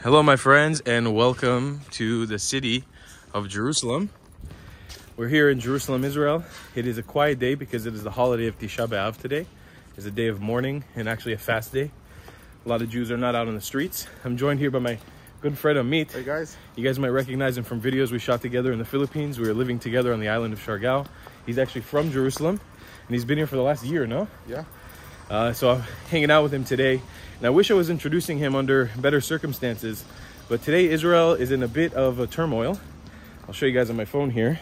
Hello my friends, and welcome to the city of Jerusalem. We're here in Jerusalem, Israel. It is a quiet day because it is the holiday of Tisha B'Av today. It's a day of mourning and actually a fast day. A lot of Jews are not out on the streets. I'm joined here by my good friend Amit. Hey guys. You guys might recognize him from videos we shot together in the Philippines. We were living together on the island of Siargao. He's actually from Jerusalem and he's been here for the last year, no? Yeah. So I'm hanging out with him today. And I wish I was introducing him under better circumstances, but today Israel is in a bit of a turmoil. I'll show you guys on my phone here.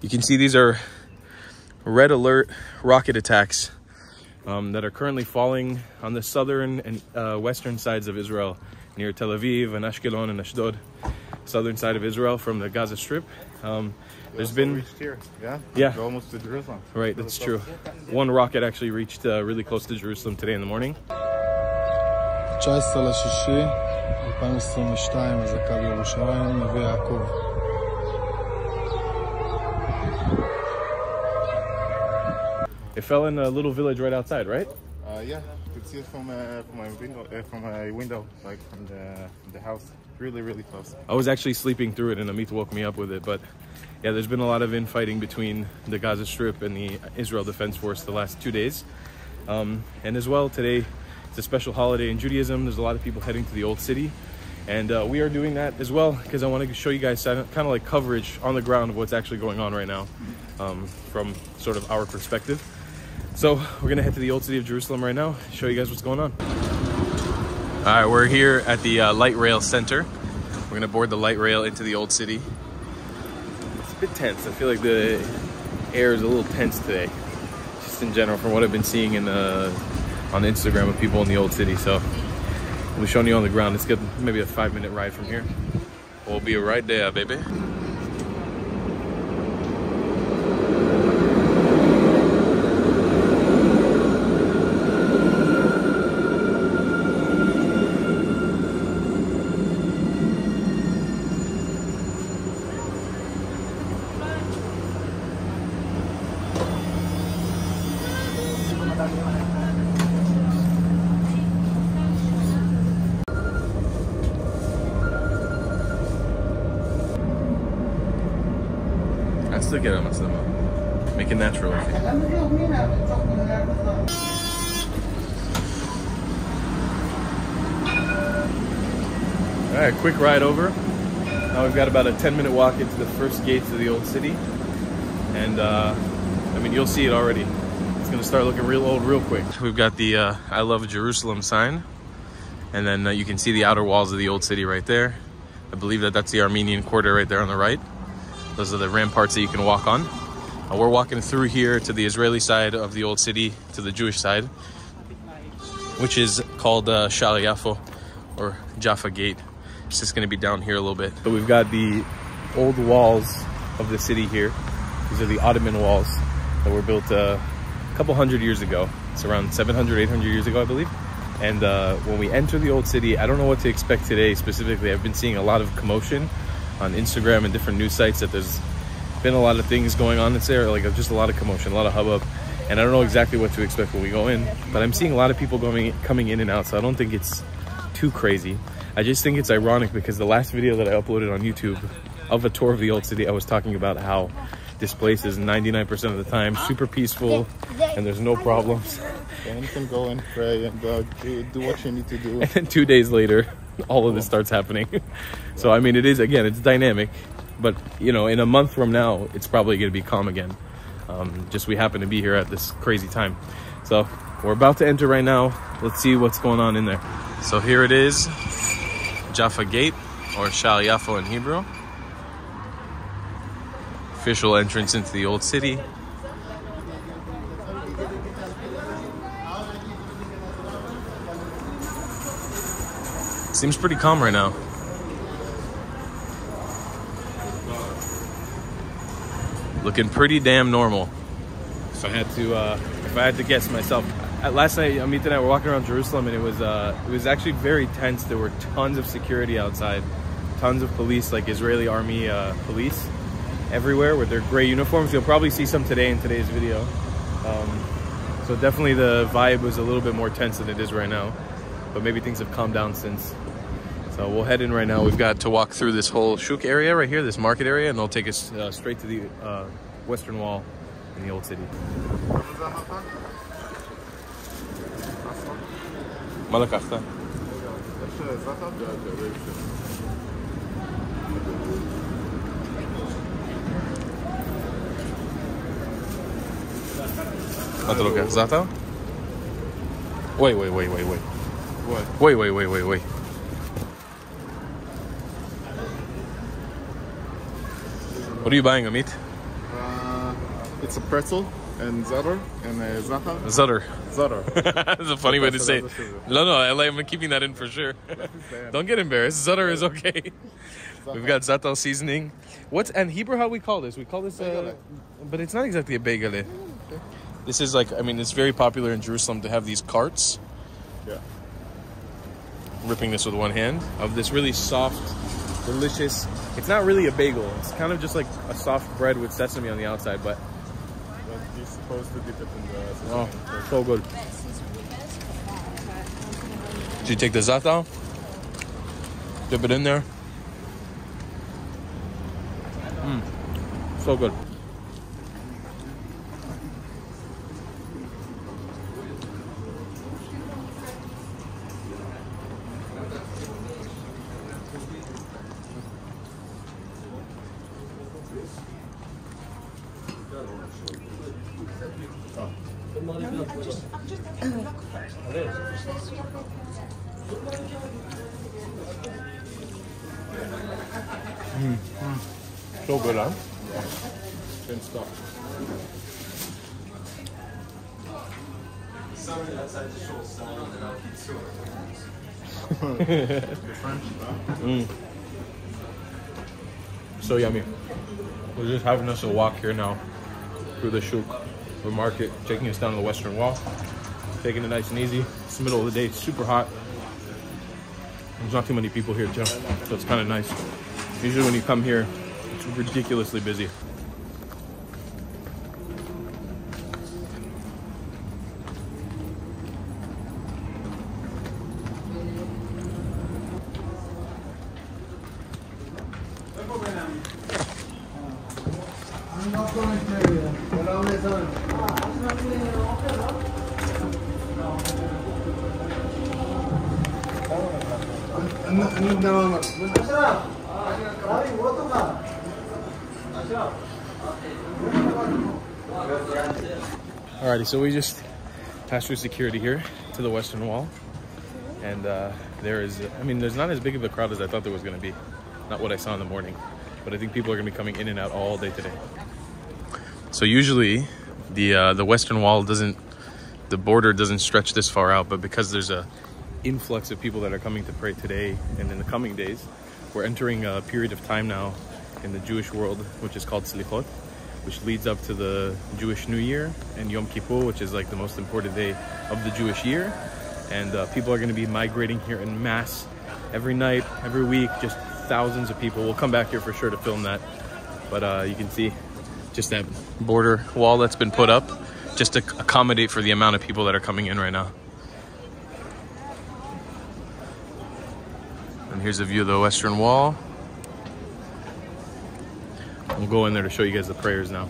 You can see these are red alert rocket attacks that are currently falling on the southern and western sides of Israel, near Tel Aviv and Ashkelon and Ashdod, southern side of Israel from the Gaza Strip. There's been here. Yeah. Yeah. Almost to Jerusalem. Right, that's true. One rocket actually reached really close to Jerusalem today in the morning. 19 לשישי 2022, אזעקה בירושלים, נווה יעקב. It fell in a little village right outside, right? Yeah, you could see it from my window, like from the house. Really close. I was actually sleeping through it and Amit woke me up with it, but yeah, there's been a lot of infighting between the Gaza Strip and the Israel Defense Force the last 2 days. And as well, today it's a special holiday in Judaism. There's a lot of people heading to the Old City, and we are doing that as well because I want to show you guys kind of like coverage on the ground of what's actually going on right now from sort of our perspective. So we're gonna head to the Old City of Jerusalem right now, show you guys what's going on. All right, we're here at the light rail center. We're gonna board the light rail into the Old City. It's a bit tense. I feel like the air is a little tense today, just in general from what I've been seeing in on Instagram of people in the Old City. So we'll be showing you on the ground. It's good, maybe a 5-minute ride from here. We'll be right there, baby. Let's look at them. Make it natural. All right, quick ride over. Now we've got about a 10-minute walk into the first gates of the Old City, and I mean, you'll see it already. It's gonna start looking real old real quick. We've got the I Love Jerusalem sign, and then you can see the outer walls of the Old City right there. I believe that's the Armenian quarter right there on the right. Those are the ramparts that you can walk on. We're walking through here to the Israeli side of the Old City, to the Jewish side, which is called Sha'ar Yafo, or Jaffa Gate. It's just gonna be down here a little bit. So we've got the old walls of the city here. These are the Ottoman walls that were built a couple hundred years ago. It's around 700, 800 years ago, I believe. And when we enter the Old City, I don't know what to expect today specifically. I've been seeing a lot of commotion on Instagram and different news sites that there's been a lot of things going on that's there, like just a lot of commotion, a lot of hubbub, and I don't know exactly what to expect when we go in, but I'm seeing a lot of people coming in and out, so I don't think it's too crazy. I just think it's ironic because the last video that I uploaded on YouTube of a tour of the Old City, I was talking about how this place is 99% of the time super peaceful and there's no problems. And you can go and pray and do what you need to do. And then 2 days later, all of this starts happening. So I mean, it is, again, it's dynamic, but you know, in a month from now it's probably going to be calm again. Just we happen to be here at this crazy time. So we're about to enter right now. Let's see what's going on in there. So here it is, Jaffa Gate, or Sha'ar Yafo in Hebrew. Official entrance into the Old City. Seems pretty calm right now. Looking pretty damn normal. So if I had to guess myself, last night Amit and I were walking around Jerusalem, and it was actually very tense. There were tons of security outside, tons of police, like Israeli army police, everywhere with their gray uniforms. You'll probably see some today in today's video. So definitely the vibe was a little bit more tense than it is right now, but maybe things have calmed down since So we'll head in right now. We've got to walk through this whole shuk area right here, this market area, and they'll take us straight to the Western Wall in the old city. Malakasta. מה אתה לוקח? זאטה? וואי. וואי. What are you buying, Amit? It's a pretzel and za'atar and za'atar. Zutter. That's a funny way to say it. No, I'm keeping that in for sure. Don't get embarrassed. Zutter is okay. We've got zatal seasoning. What's in Hebrew? How we call this? We call this but it's not exactly a beigele. This is like, I mean, it's very popular in Jerusalem to have these carts. Yeah. Ripping this with one hand of this really soft, delicious. It's not really a bagel. It's kind of just like a soft bread with sesame on the outside, but you're supposed to dip it in the sesame. Oh, so good. So you take the zatal, dip it in there. So good. So good, huh? Good stuff. So yummy. We're just having us a walk here now through the shuk, the market, taking us down to the Western Wall, taking it nice and easy. It's the middle of the day, it's super hot. There's not too many people here too, so it's kind of nice. Usually when you come here, it's ridiculously busy. Alrighty, so we just passed through security here to the Western Wall, and there's not as big of a crowd as I thought there was going to be. Not what I saw in the morning, but I think people are going to be coming in and out all day today. So usually the Western Wall the border doesn't stretch this far out, but because there's a influx of people that are coming to pray today and in the coming days, we're entering a period of time now in the Jewish world, which is called Slichot, which leads up to the Jewish New Year, and Yom Kippur, which is like the most important day of the Jewish year. And people are going to be migrating here in mass every night, every week, just thousands of people. We'll come back here for sure to film that. But you can see just that border wall that's been put up just to accommodate for the amount of people that are coming in right now. And here's a view of the Western Wall. We'll go in there to show you guys the prayers now.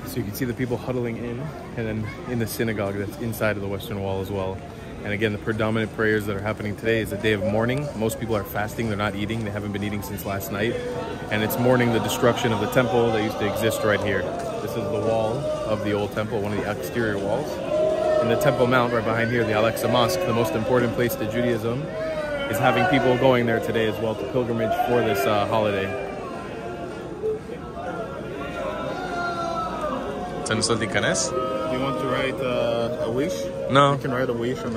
So you can see the people huddling in, and then in the synagogue that's inside of the Western Wall as well. And again, the predominant prayers that are happening today is a day of mourning. Most people are fasting, they're not eating, they haven't been eating since last night. And it's mourning the destruction of the temple that used to exist right here. This is the wall of the old temple, one of the exterior walls. And the Temple Mount right behind here, the Al-Aqsa Mosque, the most important place to Judaism, is having people going there today as well to pilgrimage for this holiday. תנסות להיכנס? Do you want to write a wish? No. You can write a wish on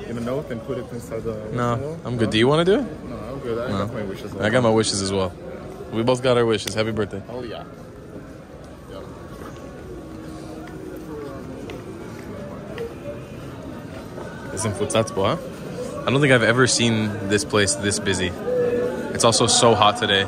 in a note and put it inside the... No, I'm good. Do you want to do it? No, I'm good. I got my wishes. I got my wishes as well. We both got our wishes. Happy birthday. Oh, yeah. It's in Futsatspo, huh? I don't think I've ever seen this place this busy. It's also so hot today.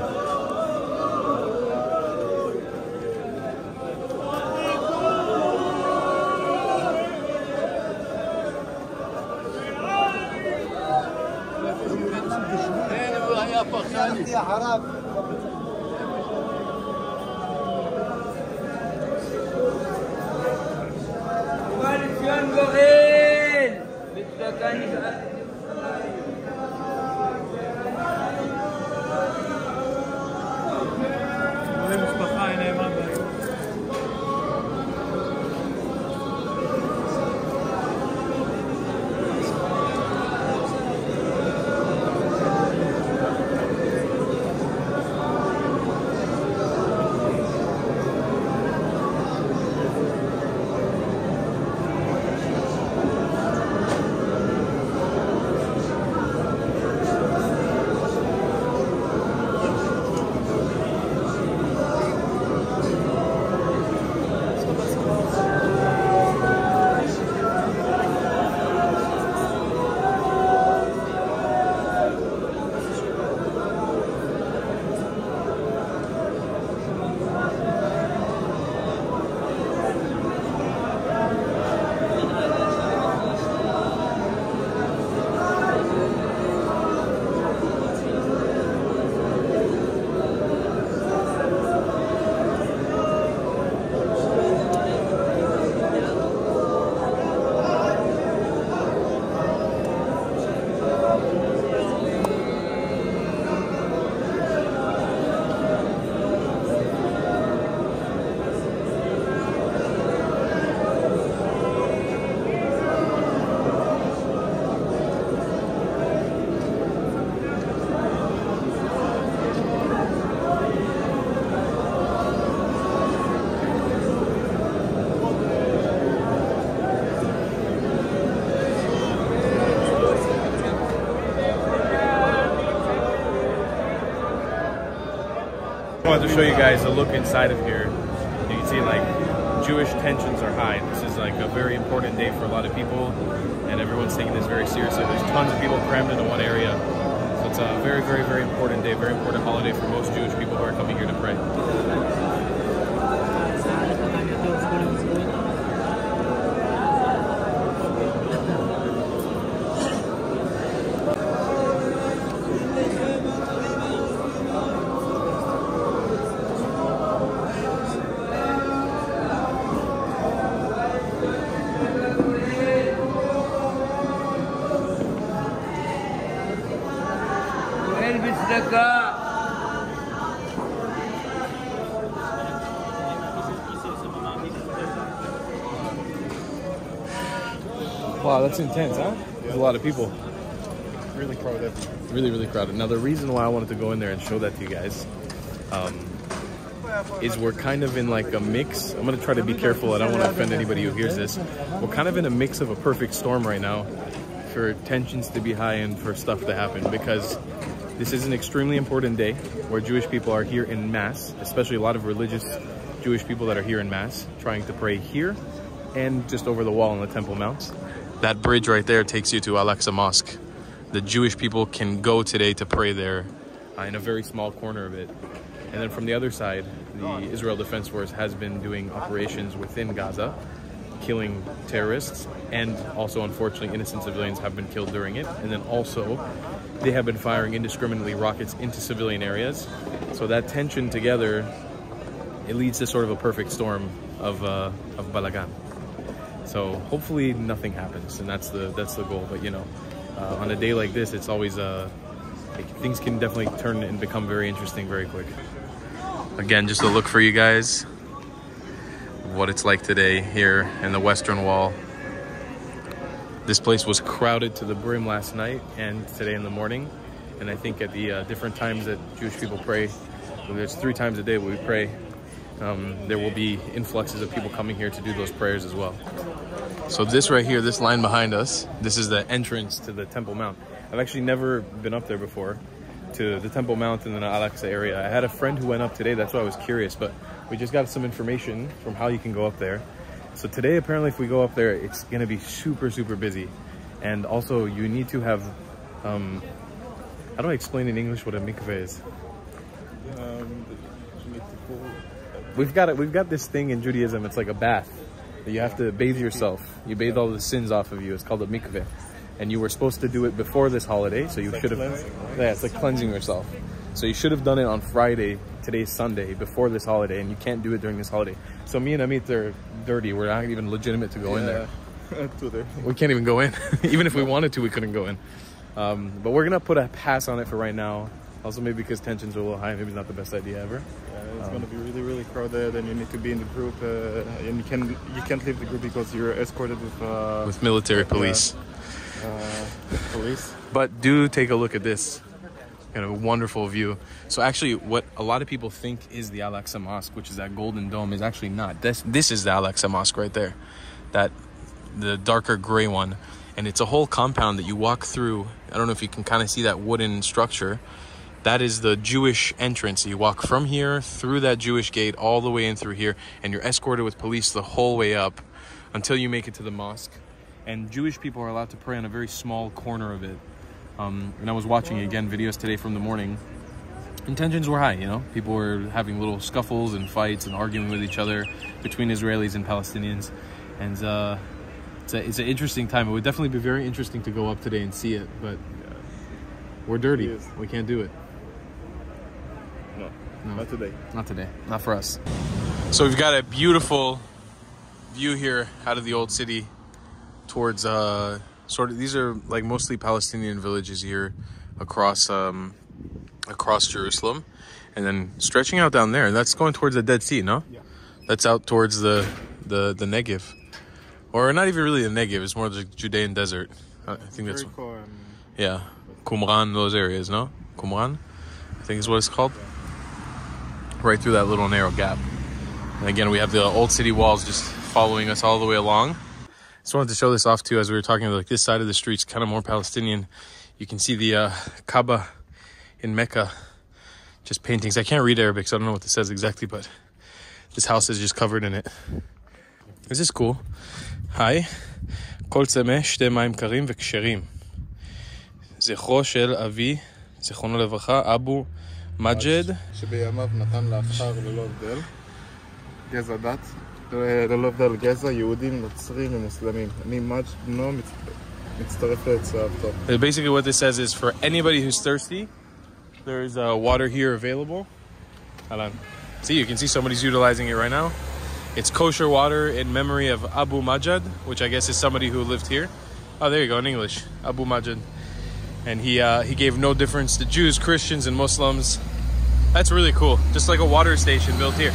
I wanted to show you guys a look inside of here. You can see like Jewish tensions are high. This is like a very important day for a lot of people, and everyone's taking this very seriously. There's tons of people crammed into one area. So it's a very, very, very important day, very important holiday for most Jewish people who are coming here to pray. Wow, that's intense, huh? There's a lot of people. Really crowded. Really, really crowded. Now, the reason why I wanted to go in there and show that to you guys is we're kind of in like a mix. I'm going to try to be careful. I don't want to offend anybody who hears this. We're kind of in a mix of a perfect storm right now for tensions to be high and for stuff to happen, because this is an extremely important day where Jewish people are here in mass, especially a lot of religious Jewish people that are here in mass, trying to pray here and just over the wall on the Temple Mount. That bridge right there takes you to Al-Aqsa Mosque. The Jewish people can go today to pray there in a very small corner of it. And then from the other side, the Israel Defense Force has been doing operations within Gaza, killing terrorists, and also, unfortunately, innocent civilians have been killed during it. And then also, they have been firing indiscriminately rockets into civilian areas. So that tension together, it leads to sort of a perfect storm of balagan. So hopefully nothing happens, and that's the goal. But you know, on a day like this, it's always things can definitely turn and become very interesting very quick. Again, just a look for you guys what it's like today here in the Western Wall. This place was crowded to the brim last night and today in the morning, and I think at the different times that Jewish people pray, there's 3 times a day we pray. there will be influxes of people coming here to do those prayers as well. So this right here, this line behind us, this is the entrance to the Temple Mount. I've actually never been up there before, to the Temple Mount in the Al-Aqsa area. I had a friend who went up today, that's why I was curious, but we just got some information from how you can go up there. So today, apparently, if we go up there, it's going to be super, super busy. And also, you need to have, how do I explain in English what a mikveh is? We've got this thing in Judaism, it's like a bath. You have to bathe yourself. You bathe all the sins off of you. It's called a mikveh. And you were supposed to do it before this holiday, so you should have... Yeah, it's like cleansing yourself. So you should have done it on Friday, today's Sunday, before this holiday, and you can't do it during this holiday. So me and Amit are dirty. We're not even legitimate to go in there. We can't even go in. Even if we wanted to, we couldn't go in. But we're going to put a pass on it for right now. Also, maybe because tensions are a little high, maybe it's not the best idea ever. It's going to be really, really crowded, and you need to be in the group, and you can't leave the group because you're escorted with military police. But do take a look at this kind of wonderful view. So actually, what a lot of people think is the Al-Aqsa Mosque, which is that golden dome, is actually not. This is the Al-Aqsa Mosque right there, the darker gray one, and it's a whole compound that you walk through. I don't know if you can kind of see that wooden structure. That is the Jewish entrance. You walk from here through that Jewish gate all the way in through here, and you're escorted with police the whole way up until you make it to the mosque. And Jewish people are allowed to pray on a very small corner of it. And I was watching, again, videos today from the morning. And tensions were high, you know? People were having little scuffles and fights and arguing with each other between Israelis and Palestinians. And it's an interesting time. It would definitely be very interesting to go up today and see it, but we're dirty. We can't do it. No, not today. Not today. Not for us. So we've got a beautiful view here out of the old city towards these are like mostly Palestinian villages here across Jerusalem, and then stretching out down there, that's going towards the Dead Sea, no? Yeah. That's out towards the Negev, or not even really the Negev. It's more the Judean desert. I think that's yeah, Qumran, those areas, no? Qumran, I think is what it's called. Right through that little narrow gap. And again, we have the old city walls just following us all the way along. Just wanted to show this off too, as we were talking about, like this side of the street's kind of more Palestinian. You can see the Kaaba in Mecca, just paintings. I can't read Arabic, so I don't know what this says exactly, but this house is just covered in it. Is this cool? Hi. כל צמא שתי מים קרים וכשרים. זכרו של אבי, זכרונו לברכה, אבו מג'ד. שבימיו נתן לאחר ללא הבדל. גזע דת. ללא הבדל גזע, יהודים, נוצרים ומוסלמים. אני בנו מצטרף לצוואתו. Basically what this says is, for anybody who's thirsty, there's water here available. See, you can see somebody's utilizing it right now. It's kosher water in memory of Abu Majid, which I guess is somebody who lived here. Oh, there you go, in English, Abu Majid. And he gave no difference to Jews, Christians, and Muslims. That's really cool. Just like a water station built here.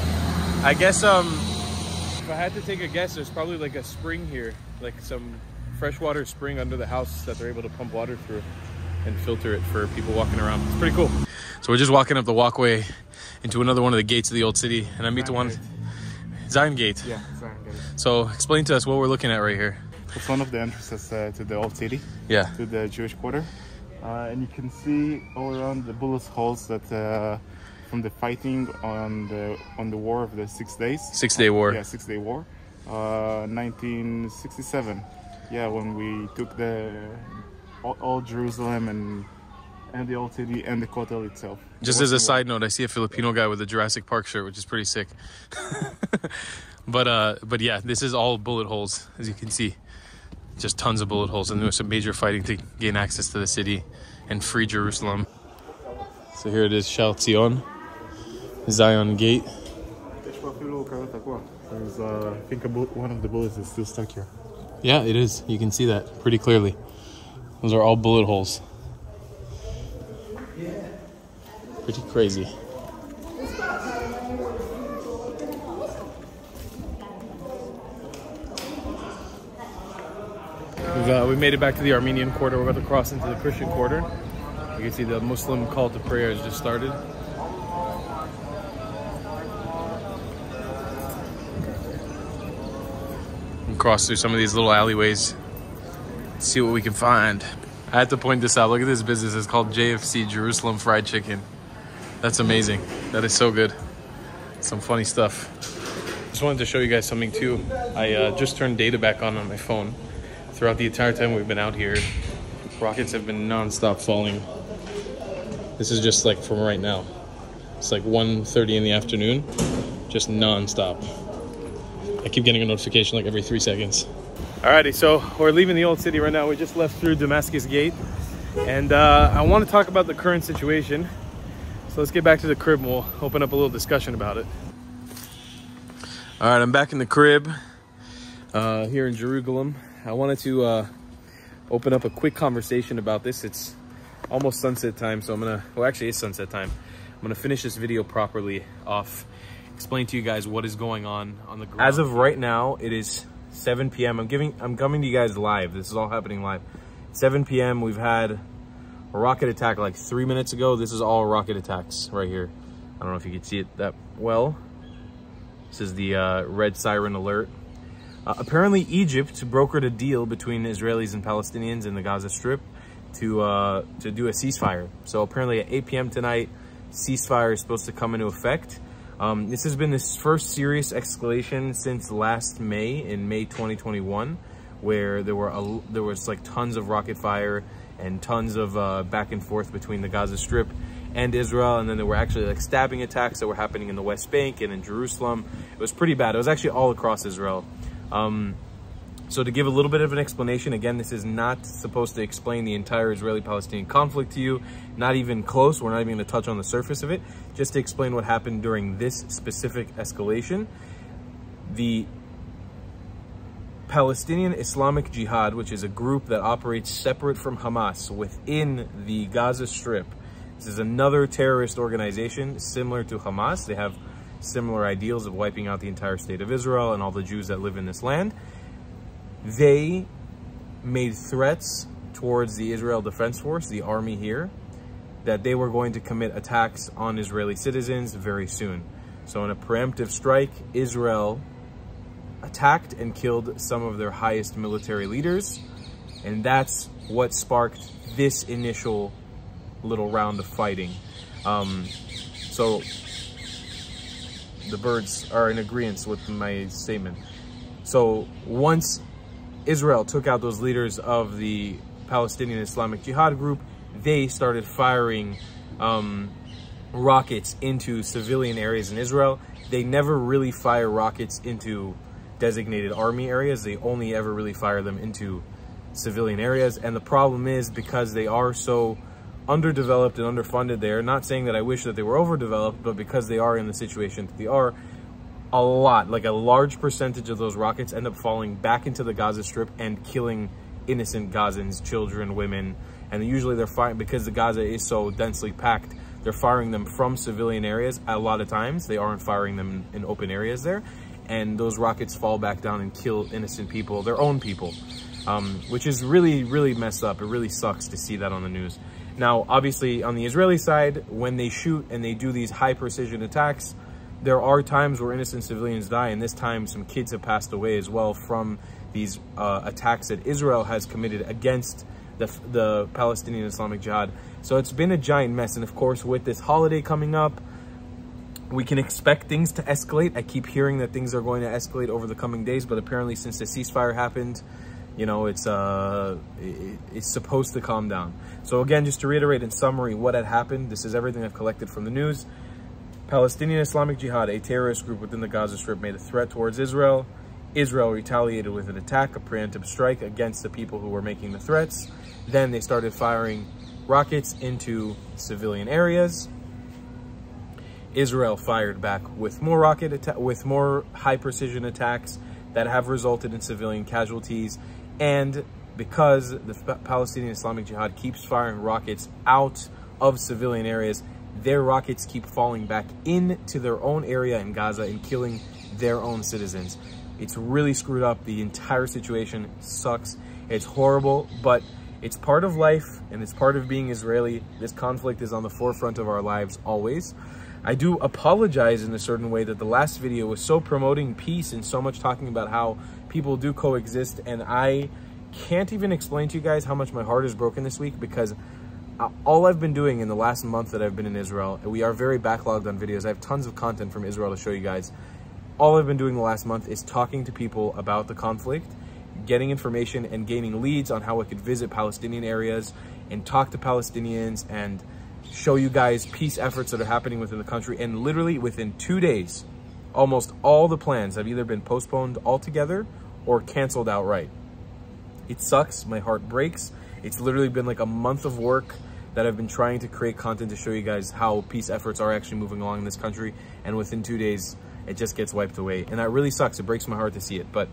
I guess if I had to take a guess, there's probably like a spring here, like some freshwater spring under the house that they're able to pump water through and filter it for people walking around. It's pretty cool. So we're just walking up the walkway into another one of the gates of the old city, and I meet the one, Zion Gate. Yeah, Zion Gate. So explain to us what we're looking at right here. It's one of the entrances to the old city. Yeah. To the Jewish quarter. And you can see all around the bullet holes that from the fighting on the war of the 6 days. 6 Day War. Yeah, 6 Day War. 1967. Yeah, when we took all Jerusalem and the old city and the Kotel itself. Just as a side note, I see a Filipino guy with a Jurassic Park shirt, which is pretty sick. But yeah, this is all bullet holes, as you can see. Just tons of bullet holes, and there was some major fighting to gain access to the city and free Jerusalem. So here it is, Shal Tzion, Zion Gate. There's, I think one of the bullets is still stuck here. Yeah, it is. You can see that pretty clearly. Those are all bullet holes. Pretty crazy. We made it back to the Armenian quarter. We're about to cross into the Christian quarter. You can see the Muslim call to prayer has just started. and cross through some of these little alleyways, see what we can find. I had to point this out. Look at this business. It's called JFC, Jerusalem Fried Chicken. That's amazing. That is so good. Some funny stuff. Just wanted to show you guys something too. I just turned data back on my phone. Throughout the entire time we've been out here, rockets have been non-stop falling. This is just like from right now. It's like 1:30 in the afternoon, just non-stop. I keep getting a notification like every 3 seconds. Alrighty, so we're leaving the old city right now. We just left through Damascus Gate, and I want to talk about the current situation. So let's get back to the crib and we'll open up a little discussion about it. All right, I'm back in the crib here in Jerusalem. I wanted to open up a quick conversation about this. It's almost sunset time, so I'm gonna, well, actually it's sunset time. I'm gonna finish this video properly off, explain to you guys what is going on the ground. As of right now, it is 7 p.m. I'm coming to you guys live. This is all happening live. 7 p.m. We've had a rocket attack like 3 minutes ago. This is all rocket attacks right here. I don't know if you can see it that well. This is the red siren alert. Apparently Egypt brokered a deal between Israelis and Palestinians in the Gaza Strip to do a ceasefire. So apparently at 8 p.m. tonight, ceasefire is supposed to come into effect. This has been this first serious escalation since last May, in May 2021, where there was like tons of rocket fire and tons of back and forth between the Gaza Strip and Israel, and then there were actually like stabbing attacks that were happening in the West Bank and in Jerusalem. It was pretty bad. It was actually all across Israel. So to give a little bit of an explanation, again, this is not supposed to explain the entire Israeli-Palestinian conflict to you, not even close. We're not even going to touch on the surface of it, just to explain what happened during this specific escalation. The Palestinian Islamic Jihad, which is a group that operates separate from Hamas within the Gaza Strip. This is another terrorist organization similar to Hamas. They have similar ideals of wiping out the entire state of Israel and all the Jews that live in this land. They made threats towards the Israel Defense Force, the army here, that they were going to commit attacks on Israeli citizens very soon. So in a preemptive strike, Israel attacked and killed some of their highest military leaders, and that's what sparked this initial little round of fighting. So the birds are in agreement with my statement. So once Israel took out those leaders of the Palestinian Islamic Jihad group, they started firing rockets into civilian areas in Israel. They never really fire rockets into designated army areas. They only ever really fire them into civilian areas. And the problem is, because they are so underdeveloped and underfunded there, not saying that I wish that they were overdeveloped, but because they are in the situation that they are, a lot, like a large percentage of those rockets end up falling back into the Gaza Strip and killing innocent Gazans, children, women. And usually they're firing, because the Gaza is so densely packed, they're firing them from civilian areas. A lot of times they aren't firing them in open areas there, and those rockets fall back down and kill innocent people, their own people, which is really, really messed up. It really sucks to see that on the news. Now, obviously on the Israeli side, when they shoot and they do these high precision attacks, there are times where innocent civilians die, and this time some kids have passed away as well from these attacks that Israel has committed against the Palestinian Islamic Jihad. So it's been a giant mess, and of course with this holiday coming up, we can expect things to escalate. I keep hearing that things are going to escalate over the coming days, but apparently since the ceasefire happened, you know, it's supposed to calm down. So again, just to reiterate in summary what had happened, this is everything I've collected from the news. Palestinian Islamic Jihad, a terrorist group within the Gaza Strip, made a threat towards Israel. Israel retaliated with an attack, a preemptive strike against the people who were making the threats. Then they started firing rockets into civilian areas. Israel fired back with more high precision attacks that have resulted in civilian casualties. And because the Palestinian Islamic Jihad keeps firing rockets out of civilian areas, their rockets keep falling back into their own area in Gaza and killing their own citizens. It's really screwed up. The entire situation sucks. It's horrible, but it's part of life and it's part of being Israeli. This conflict is on the forefront of our lives always. I do apologize in a certain way that the last video was so promoting peace and so much talking about how people do coexist, and I can't even explain to you guys how much my heart is broken this week, because all I've been doing in the last month that I've been in Israel, and we are very backlogged on videos. I have tons of content from Israel to show you guys. All I've been doing the last month is talking to people about the conflict, getting information and gaining leads on how I could visit Palestinian areas and talk to Palestinians and show you guys peace efforts that are happening within the country. And literally within 2 days, almost all the plans have either been postponed altogether or canceled outright. It sucks, my heart breaks. It's literally been like a month of work that I've been trying to create content to show you guys how peace efforts are actually moving along in this country, and within 2 days, it just gets wiped away. And that really sucks. It breaks my heart to see it, but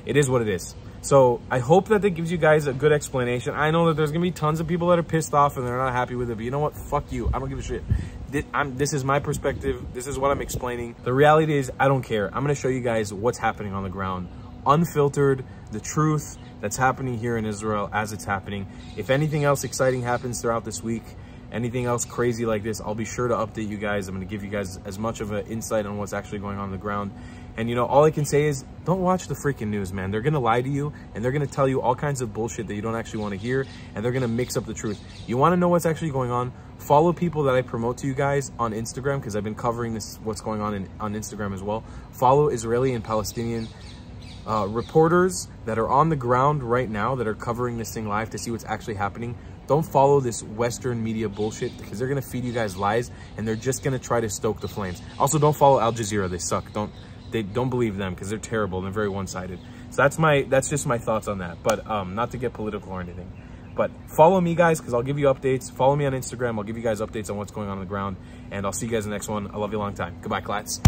it is what it is. So I hope that gives you guys a good explanation. I know that there's gonna be tons of people that are pissed off and they're not happy with it, but you know what? Fuck you. I don't give a shit. This is my perspective. This is what I'm explaining. The reality is, I don't care. I'm gonna show you guys what's happening on the ground. Unfiltered, the truth that's happening here in Israel as it's happening. If anything else exciting happens throughout this week, anything else crazy like this, I'll be sure to update you guys. I'm gonna give you guys as much of an insight on what's actually going on the ground. And you know, all I can say is, don't watch the freaking news, man. They're gonna lie to you, and they're gonna tell you all kinds of bullshit that you don't actually wanna hear, and they're gonna mix up the truth. You wanna know what's actually going on? Follow people that I promote to you guys on Instagram, because I've been covering this, what's going on on Instagram as well. Follow Israeli and Palestinian reporters that are on the ground right now that are covering this thing live to see what's actually happening. Don't follow this Western media bullshit, because they're gonna feed you guys lies, and they're just gonna try to stoke the flames. Also, don't follow Al Jazeera. They suck. Don't believe them, because they're terrible and they're very one-sided. So that's just my thoughts on that. But not to get political or anything. But follow me, guys, because I'll give you updates. Follow me on Instagram. I'll give you guys updates on what's going on the ground. And I'll see you guys in the next one. I love you a long time. Goodbye, clats.